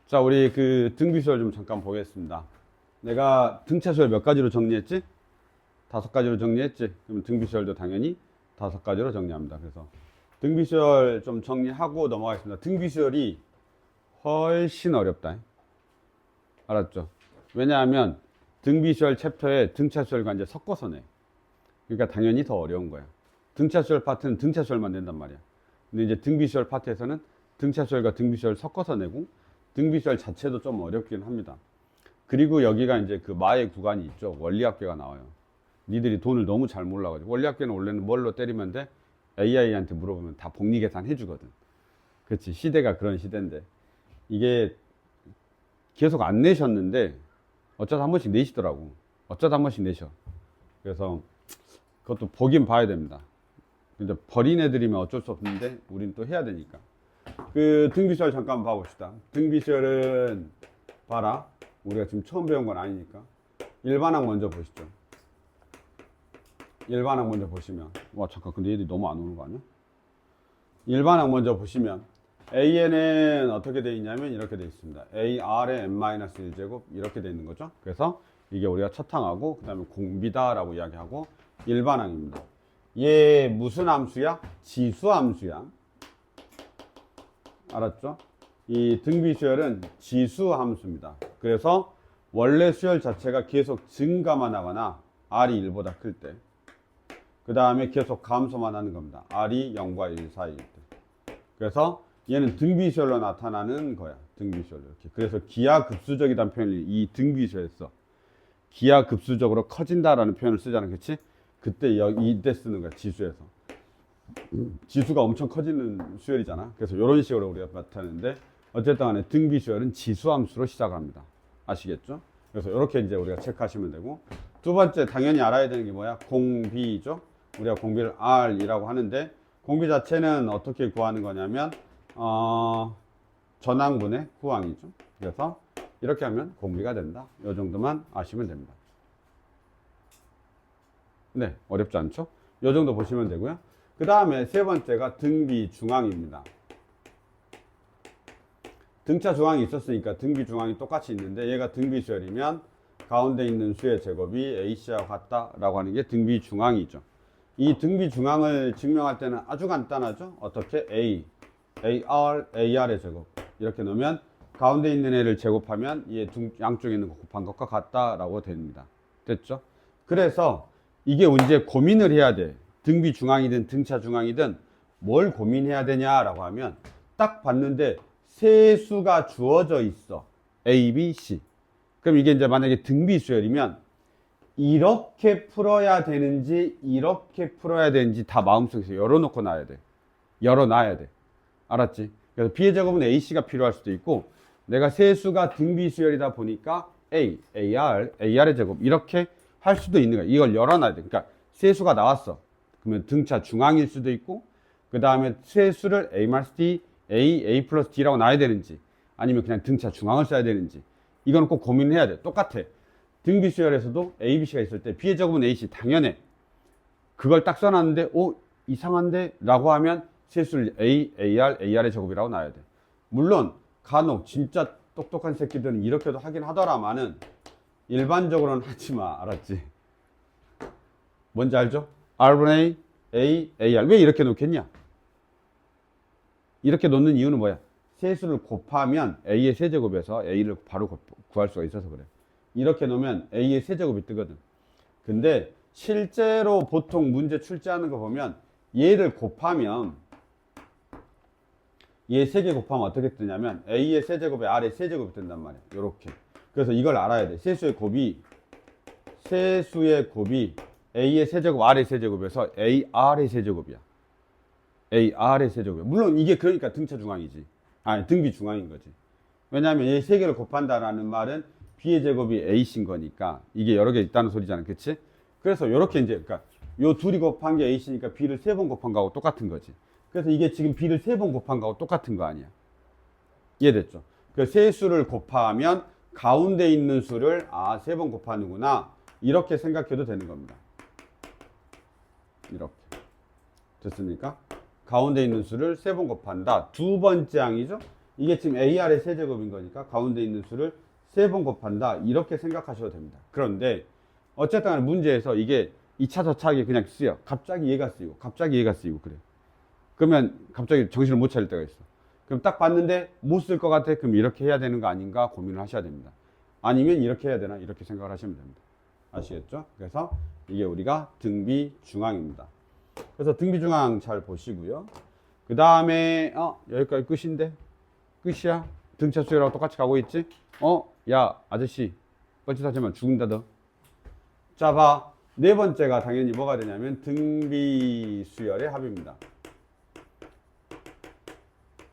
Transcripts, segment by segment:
자, 우리 그 등비수열 좀 잠깐 보겠습니다. 내가 등차수열 몇 가지로 정리했지? 5가지로 정리했지? 그럼 등비수열도 당연히 5가지로 정리합니다. 그래서 등비수열 좀 정리하고 넘어가겠습니다. 등비수열이 훨씬 어렵다. 알았죠? 왜냐하면 등비수열 챕터에 등차수열과 이제 섞어서 내. 그러니까 당연히 더 어려운 거야. 등차수열 파트는 등차수열만 낸단 말이야. 근데 이제 등비수열 파트에서는 등차수열과 등비수열 섞어서 내고, 등비수열 자체도 좀 어렵긴 합니다. 그리고 여기가 이제 그 마의 구간이 있죠. 원리합계가 나와요. 니들이 돈을 너무 잘 몰라가지고. 원리합계는 원래는 뭘로 때리면 돼? AI한테 물어보면 다 복리계산 해주거든. 그렇지. 시대가 그런 시대인데. 이게 계속 안 내셨는데, 어쩌다 한 번씩 내시더라고. 어쩌다 한 번씩 내셔. 그래서 그것도 보긴 봐야 됩니다. 근데 버린 애들이면 어쩔 수 없는데, 우린 또 해야 되니까. 그 등비수열 잠깐 봐봅시다. 등비수열은 봐라. 우리가 지금 처음 배운 건 아니니까. 일반항 먼저 보시죠. 일반항 먼저 보시면, 와 잠깐 근데 얘들이 너무 안 오는 거 아니야? 일반항 먼저 보시면 AN은 어떻게 되어 있냐면 이렇게 되어 있습니다. AR의 n-1제곱 이렇게 되어 있는 거죠. 그래서 이게 우리가 첫 항하고 그 다음에 공비다 라고 이야기하고 일반항입니다. 얘 무슨 함수야? 지수 함수야. 알았죠? 이 등비수열은 지수 함수입니다. 그래서 원래 수열 자체가 계속 증가만 하거나 R이 1보다 클 때, 그 다음에 계속 감소만 하는 겁니다. R이 0과 1 사이일 때. 그래서 얘는 등비수열로 나타나는 거야. 등비수열로 이렇게. 그래서 기하급수적이라는 표현을 이 등비수열에서 기하급수적으로 커진다라는 표현을 쓰잖아. 그렇지? 그때 이때 쓰는 거야. 지수에서. 지수가 엄청 커지는 수열이잖아. 그래서 이런 식으로 우리가 나타내는데, 어쨌든 간에 등비수열은 지수함수로 시작합니다. 아시겠죠? 그래서 이렇게 이제 우리가 체크하시면 되고, 두 번째 당연히 알아야 되는 게 뭐야? 공비죠. 우리가 공비를 R이라고 하는데, 공비 자체는 어떻게 구하는 거냐면 전항분의 후항이죠. 그래서 이렇게 하면 공비가 된다. 이 정도만 아시면 됩니다. 네, 어렵지 않죠? 이 정도 보시면 되고요. 그 다음에 세 번째가 등비 중항입니다. 등차 중항이 있었으니까 등비 중항이 똑같이 있는데, 얘가 등비 수열이면 가운데 있는 수의 제곱이 AC와 같다라고 하는 게 등비 중항이죠. 이 등비 중항을 증명할 때는 아주 간단하죠. 어떻게? AR의 제곱 이렇게 넣으면 가운데 있는 애를 제곱하면 얘 양쪽에 있는 거 곱한 것과 같다라고 됩니다. 됐죠? 그래서 이게 이제 고민을 해야 돼. 등비 중항이든 등차 중항이든 뭘 고민해야 되냐라고 하면, 딱 봤는데 세 수가 주어져 있어. A, B, C. 그럼 이게 이제 만약에 등비 수열이면 이렇게 풀어야 되는지 이렇게 풀어야 되는지 다 마음속에서 열어놓고 놔야 돼. 열어놔야 돼. 알았지? 그래서 B의 제곱은 AC가 필요할 수도 있고, 내가 세 수가 등비 수열이다 보니까 AR의 제곱 이렇게 할 수도 있는 거야. 이걸 열어놔야 돼. 그러니까 세 수가 나왔어. 그러면 등차 중항일 수도 있고, 그 다음에 세 수를 A-D, A 플러스 D라고 놔야 되는지, 아니면 그냥 등차 중항을 써야 되는지, 이거는 꼭 고민해야 돼. 똑같아. 등비 수열에서도 A, B, C가 있을 때 B의 제곱은 AC 당연해. 그걸 딱 써놨는데 이상한데? 라고 하면 세수를 AR의 제곱이라고 놔야 돼. 물론 간혹 진짜 똑똑한 새끼들은 이렇게도 하긴 하더라마는 일반적으로는 하지 마. 알았지? 뭔지 알죠? R분의 AR. 왜 이렇게 놓겠냐? 이렇게 놓는 이유는 뭐야? 세수를 곱하면 A의 세제곱에서 A를 바로 구할 수가 있어서 그래. 이렇게 놓으면 A의 세제곱이 뜨거든. 근데 실제로 보통 문제 출제하는 거 보면 얘를 곱하면, 얘 3개 곱하면 어떻게 뜨냐면 A의 세제곱에 R의 세제곱이 뜬단 말이야. 요렇게. 그래서 이걸 알아야 돼. 세수의 곱이 A의 세제곱, R의 세제곱에서 AR의 세제곱이야. AR의 세제곱이야. 물론 이게 그러니까 등차 중항이지. 아니, 등비 중항인 거지. 왜냐하면 얘 3개를 곱한다라는 말은 B의 제곱이 A인 거니까 이게 여러 개 있다는 소리잖아. 그치? 그래서 요렇게 이제, 그러니까 요 둘이 곱한 게 A니까 B를 3번 곱한 거하고 똑같은 거지. 그래서 이게 지금 B를 3번 곱한 거하고 똑같은 거 아니야. 이해됐죠? 그 세 수를 곱하면 가운데 있는 수를 3번 곱하는구나. 이렇게 생각해도 되는 겁니다. 이렇게. 됐습니까? 가운데 있는 수를 3번 곱한다. 두 번째 항이죠? 이게 지금 AR의 세제곱인 거니까 가운데 있는 수를 3번 곱한다. 이렇게 생각하셔도 됩니다. 그런데 어쨌든 간에 문제에서 이게 2차 저차하게 그냥 쓰여. 갑자기 얘가 쓰이고 갑자기 얘가 쓰이고 그래. 그러면 갑자기 정신을 못 차릴 때가 있어. 그럼 딱 봤는데 못 쓸 것 같아. 그럼 이렇게 해야 되는 거 아닌가 고민을 하셔야 됩니다. 아니면 이렇게 해야 되나 이렇게 생각을 하시면 됩니다. 아시겠죠? 그래서 이게 우리가 등비 중앙입니다. 그래서 등비 중앙 잘 보시고요. 그 다음에 여기까지 끝인데 끝이야. 등차 수열하고 똑같이 가고 있지? 야 아저씨 뻘짓하지만 죽는다 너. 자 봐. 네 번째가 당연히 뭐가 되냐면 등비 수열의 합입니다.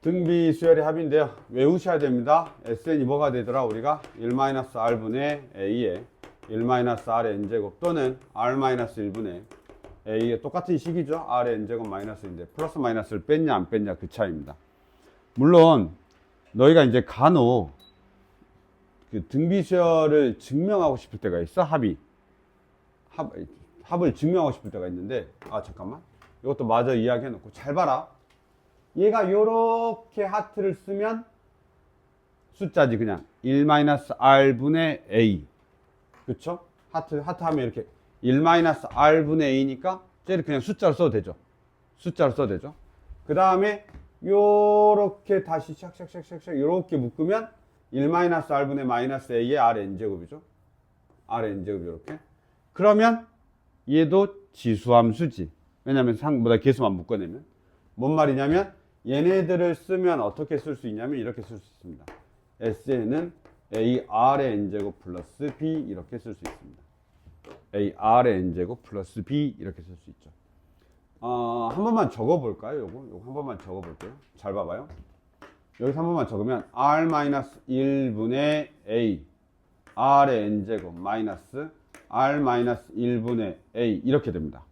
등비 수열의 합인데요. 외우셔야 됩니다. SN이 뭐가 되더라? 우리가 1-R분의 A에 1-R의 n제곱 또는 R-1분의 A의 똑같은 식이죠. R의 n제곱 마이너스인데 플러스 마이너스를 뺐냐 안 뺐냐 그 차이입니다. 물론 너희가 이제 간혹 그 등비 수열을 증명하고 싶을 때가 있어. 합을 증명하고 싶을 때가 있는데 잠깐만 이것도 마저 이야기해 놓고 잘 봐라. 얘가 요렇게 하트를 쓰면 숫자지 그냥 1-R분의 A 그쵸? 하트 하면 이렇게 1-R분의 A니까 쟤를 그냥 숫자로 써도 되죠. 숫자로 써도 되죠. 그 다음에 요렇게 다시 샥샥샥샥 요렇게 묶으면 1-R분의 마이너스 A의 Rn제곱이죠. Rn제곱 요렇게. 그러면 얘도 지수함수지. 왜냐면 상보다 개수만 묶어내면. 뭔 말이냐면 얘네들을 쓰면 어떻게 쓸 수 있냐면 이렇게 쓸 수 있습니다. SN은 AR의 n제곱 플러스 B 이렇게 쓸 수 있습니다. AR의 n제곱 플러스 B 이렇게 쓸 수 있죠. 한 번만 적어볼까요? 요거 한 번만 적어볼게요. 잘 봐봐요. 여기서 한 번만 적으면 R-1분의 A R의 n제곱 마이너스 R-1분의 A 이렇게 됩니다.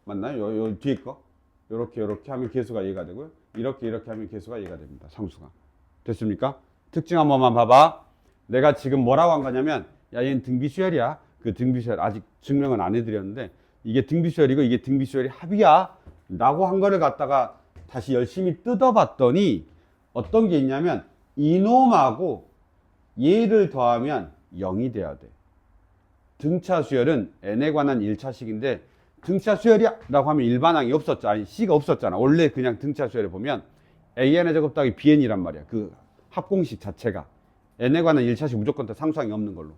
맞나요? 요 뒤에 거 요렇게 하면 개수가 얘가 되고요. 이렇게 하면 개수가 얘가 됩니다. 상수가. 됐습니까? 특징 한 번만 봐봐. 내가 지금 뭐라고 한 거냐면 야 얘는 등비수열이야. 그 등비수열 아직 증명은 안 해드렸는데 이게 등비수열이고 이게 등비수열이 합이야 라고 한 거를 갖다가 다시 열심히 뜯어봤더니 어떤 게 있냐면 이놈하고 얘를 더하면 0이 돼야 돼. 등차 수열은 n에 관한 1차식인데 등차 수열이야 라고 하면 일반항이 없었잖아. 아니 C가 없었잖아. 원래 그냥 등차 수열에 보면 AN의 제곱 더하기 BN이란 말이야. 그 합공식 자체가 n에 관한 1차식 무조건 다 상수항이 없는 걸로.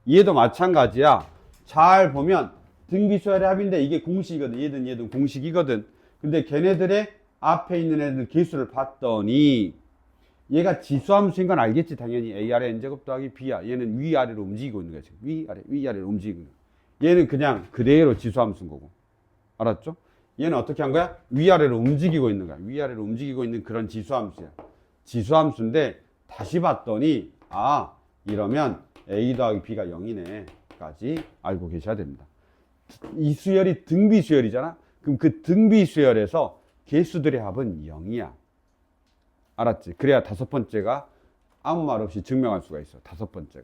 얘도 마찬가지야. 잘 보면 등비수열의 합인데 이게 공식이거든. 얘든 공식이거든. 근데 걔네들의 앞에 있는 애들 개수를 봤더니 얘가 지수함수인 건 알겠지. 당연히 AR의 n제곱 더하기 B야. 얘는 위아래로 움직이고 있는 거야. 지금 위아래로 움직이고 있는 거야. 얘는 그냥 그대로 지수함수인 거고. 알았죠? 얘는 어떻게 한 거야? 위아래로 움직이고 있는 거야. 위아래로 움직이고 있는 그런 지수함수야. 지수함수인데 다시 봤더니 이러면 A 더하기 B가 0이네 까지 알고 계셔야 됩니다. 이 수열이 등비수열이잖아. 그럼 그 등비수열에서 개수들의 합은 0이야. 알았지? 그래야 다섯 번째가 아무 말 없이 증명할 수가 있어. 다섯 번째.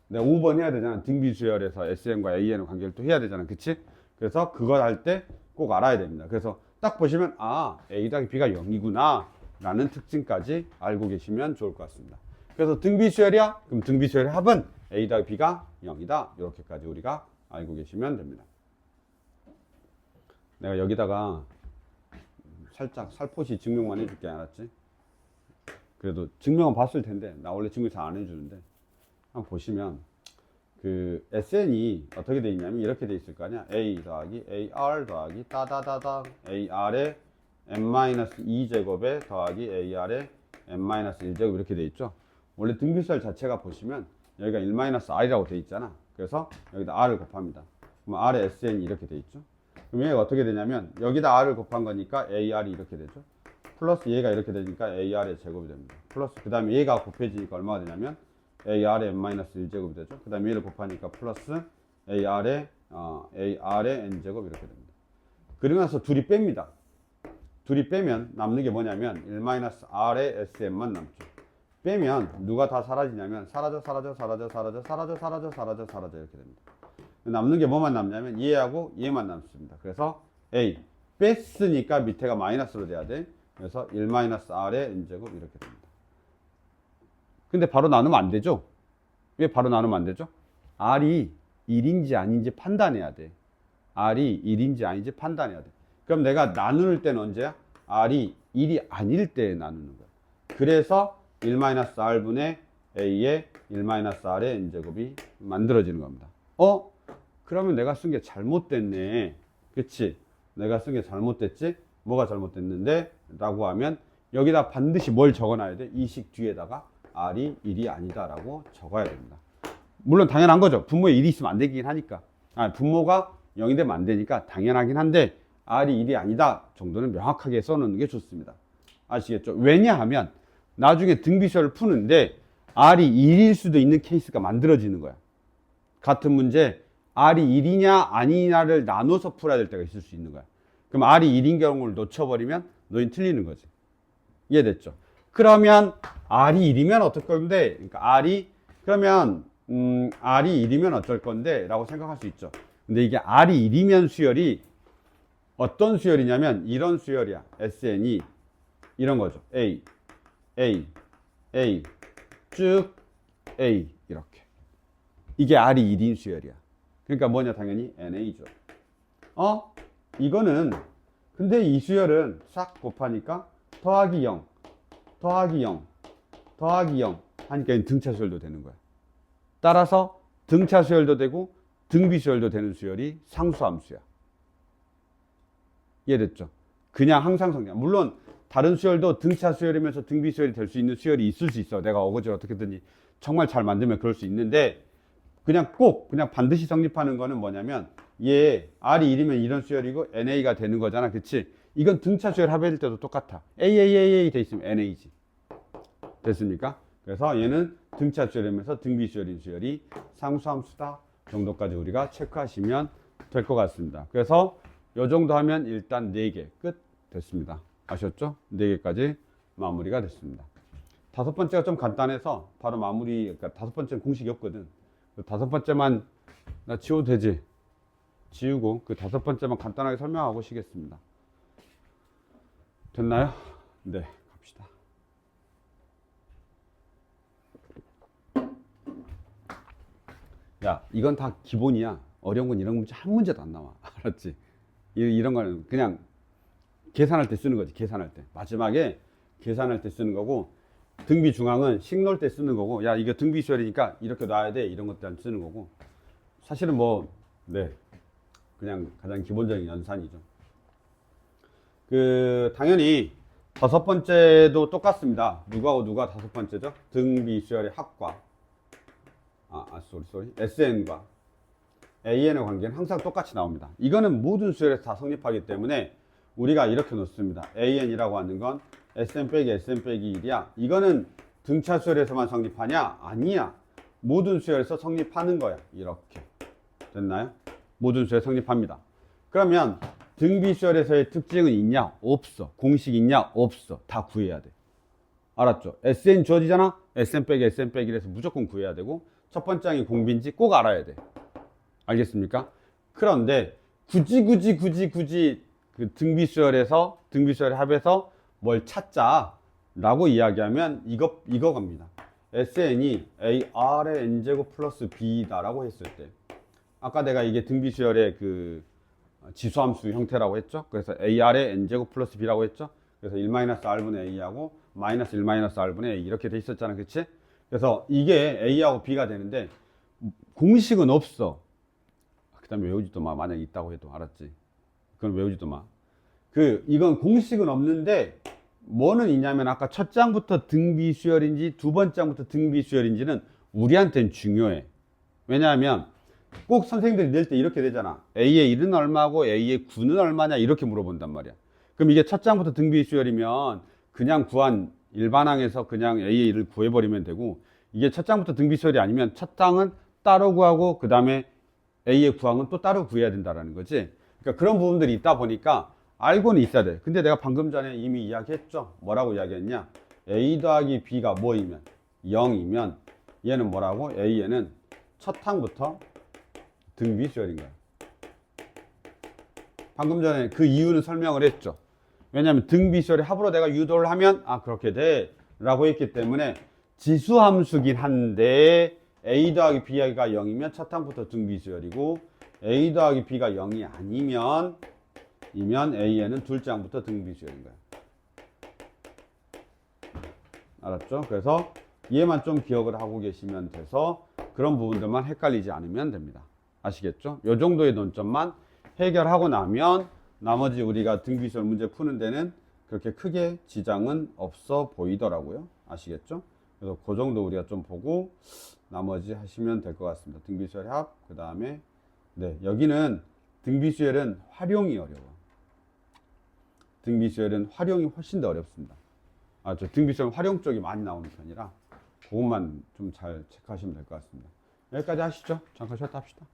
내가 5번 해야 되잖아. 등비수열에서 SN과 AN의 관계를 또 해야 되잖아. 그치? 그래서 그걸 할 때 꼭 알아야 됩니다. 그래서 딱 보시면 A 더하기 B가 0이구나 라는 특징까지 알고 계시면 좋을 것 같습니다. 그래서 등비수열이야? 그럼 등비수열의 합은 A 더하기 B가 0이다. 이렇게까지 우리가 알고 계시면 됩니다. 내가 여기다가 살짝 살포시 증명만 해줄게. 알았지? 그래도 증명은 봤을 텐데 나 원래 증명 잘 안 해주는데 한번 보시면 그 SN이 어떻게 돼 있냐면 이렇게 돼 있을 거 아니야. A 더하기 AR 더하기 따다다다 AR의 n-2제곱에 더하기 AR의 n-1제곱 이렇게 돼 있죠. 원래 등비수열 자체가 보시면 여기가 1-R이라고 돼 있잖아. 그래서 여기다 R을 곱합니다. 그럼 R의 SN이 이렇게 돼 있죠. 그럼 얘가 어떻게 되냐면 여기다 R을 곱한 거니까 AR이 이렇게 되죠. 플러스 얘가 이렇게 되니까 AR의 제곱이 됩니다. 플러스 그 다음에 얘가 곱해지니까 얼마가 되냐면 AR의 n-1제곱이 되죠. 그 다음에 얘를 곱하니까 플러스 AR의 n제곱 이렇게 됩니다. 그리고 나서 둘이 뺍니다. 둘이 빼면 남는 게 뭐냐면 1-R의 SN만 남죠. 빼면 누가 다 사라지냐면 사라져 이렇게 됩니다. 남는 게 뭐만 남냐면 얘하고 얘만 남습니다. 그래서 A 뺐으니까 밑에가 마이너스로 돼야 돼. 그래서 1-r의 n제곱 이렇게 됩니다. 근데 바로 나누면 안 되죠? 왜 바로 나누면 안 되죠? r이 1인지 아닌지 판단해야 돼. r이 1인지 아닌지 판단해야 돼. 그럼 내가 나눌 때는 언제야? r이 1이 아닐 때 나누는 거야. 그래서 1-r분의 a의 1-r의 n제곱이 만들어지는 겁니다. 그러면 내가 쓴 게 잘못됐네. 그치? 내가 쓴 게 잘못됐지? 뭐가 잘못됐는데? 라고 하면 여기다 반드시 뭘 적어놔야 돼? 이 식 뒤에다가 r이 1이 아니다 라고 적어야 됩니다. 물론 당연한 거죠. 분모에 1이 있으면 안 되긴 하니까. 분모가 0이 되면 안 되니까 당연하긴 한데 r이 1이 아니다 정도는 명확하게 써놓는 게 좋습니다. 아시겠죠? 왜냐하면 나중에 등비수열을 푸는데 r이 1일 수도 있는 케이스가 만들어지는 거야. 같은 문제 r이 1이냐 아니냐를 나눠서 풀어야 될 때가 있을 수 있는 거야. 그럼 r이 1인 경우를 놓쳐버리면 너희는 틀리는 거지. 이해됐죠? 그러면 r이 1이면 어떨 건데? 그러니까 r이 1이면 어쩔 건데? 라고 생각할 수 있죠. 근데 이게 r이 1이면 수열이 어떤 수열이냐면 이런 수열이야. SN이 이런 거죠. A, 쭉 A 이렇게. 이게 r이 1인 수열이야. 그러니까 뭐냐? 당연히 NA죠. 이거는 근데 이 수열은 싹 곱하니까 더하기 0 하니까 등차 수열도 되는 거야. 따라서 등차 수열도 되고 등비 수열도 되는 수열이 상수함수야. 이해됐죠? 그냥 항상 성립. 물론 다른 수열도 등차 수열이면서 등비 수열이 될 수 있는 수열이 있을 수 있어. 내가 어거지를 어떻게든지 정말 잘 만들면 그럴 수 있는데 그냥 반드시 성립하는 거는 뭐냐면 얘 r이 1이면 이런 수열이고 NA가 되는 거잖아. 그치? 이건 등차 수열 합해질 때도 똑같아. AAAA 돼 있으면 NA지. 됐습니까? 그래서 얘는 등차 수열이면서 등비 수열인 수열이 상수함수다 정도까지 우리가 체크하시면 될 것 같습니다. 그래서 요 정도 하면 일단 4개 끝 됐습니다. 아셨죠? 4개까지 마무리가 됐습니다. 5번째가 좀 간단해서 바로 마무리, 그러니까 5번째는 공식이 없거든. 그 5번째만 나 지워도 되지? 지우고 그 5번째만 간단하게 설명하고 쉬겠습니다. 됐나요? 네, 갑시다. 야, 이건 다 기본이야. 어려운 건 이런 문제 한 문제도 안 나와. 알았지? 이런 거는 그냥 계산할 때 쓰는 거지. 계산할 때 마지막에 계산할 때 쓰는 거고, 등비 중앙은 식 놓을 때 쓰는 거고, 야 이거 등비 수열이니까 이렇게 놔야 돼 이런 것들 쓰는 거고, 사실은 뭐 네 그냥 가장 기본적인 연산이죠. 당연히 5번째도 똑같습니다. 누가고 누가 5번째죠? 등비 수열의 합과 SN과 AN의 관계는 항상 똑같이 나옵니다. 이거는 모든 수열에서 다 성립하기 때문에 우리가 이렇게 놓습니다. AN이라고 하는 건 SN 빼기 SN 빼기 1이야. 이거는 등차 수열에서만 성립하냐? 아니야. 모든 수열에서 성립하는 거야. 이렇게. 됐나요? 모든 수열에 성립합니다. 그러면 등비 수열에서의 특징은 있냐? 없어. 공식 있냐? 없어. 다 구해야 돼. 알았죠? SN 주어지잖아? SN 빼기 SN 빼기를 해서 무조건 구해야 되고, 첫 번째 항이 공비인지 꼭 알아야 돼. 알겠습니까? 그런데 굳이 그 등비 수열의 합에서 뭘 찾자라고 이야기하면 이거 갑니다. SN이 AR의 n제곱 플러스 B다라고 했을 때, 아까 내가 이게 등비 수열의 그 지수함수 형태라고 했죠. 그래서 AR의 n제곱 플러스 B라고 했죠. 그래서 1-r분의 A하고 마이너스 1-r분의 A 이렇게 돼 있었잖아. 그치? 그래서 이게 A하고 B가 되는데 공식은 없어. 그 다음에 외우지도 마. 만약에 있다고 해도. 알았지? 그건 외우지도 마. 이건 공식은 없는데 뭐는 있냐면 아까 첫 장부터 등비 수열인지 두 번째 장부터 등비 수열인지는 우리한테는 중요해. 왜냐하면 꼭 선생님들이 낼 때 이렇게 되잖아. A의 1은 얼마고 A의 9는 얼마냐 이렇게 물어본단 말이야. 그럼 이게 첫 장부터 등비 수열이면 그냥 일반항에서 그냥 A의 1을 구해버리면 되고, 이게 첫 장부터 등비 수열이 아니면 첫 장은 따로 구하고 그 다음에 A의 구항은 또 따로 구해야 된다는 거지. 그러니까 그런 부분들이 있다 보니까 알고는 있어야 돼. 근데 내가 방금 전에 이미 이야기했죠. 뭐라고 이야기했냐? A 더하기 B가 뭐이면 0이면 얘는 뭐라고? A에는 첫 항부터 등비 수열인 거야. 방금 전에 그 이유는 설명을 했죠. 왜냐하면 등비수열의 합으로 내가 유도를 하면 그렇게 돼 라고 했기 때문에 지수함수긴 한데 A 더하기 B가 0이면 첫 항부터 등비수열이고 A 더하기 B가 0이 아니면 A에는 둘째 항부터 등비수열인 거야. 알았죠? 그래서 얘만 좀 기억을 하고 계시면 돼서 그런 부분들만 헷갈리지 않으면 됩니다. 아시겠죠? 요 정도의 논점만 해결하고 나면 나머지 우리가 등비수열 문제 푸는 데는 그렇게 크게 지장은 없어 보이더라고요. 아시겠죠? 그래서 그 정도 우리가 좀 보고 나머지 하시면 될 것 같습니다. 등비수열 합, 그 다음에 네, 여기는 등비수열은 활용이 어려워. 등비수열은 활용이 훨씬 더 어렵습니다. 저 등비수열은 활용 쪽이 많이 나오는 편이라 그것만 좀 잘 체크하시면 될 것 같습니다. 여기까지 하시죠. 잠깐 쉬었다 합시다.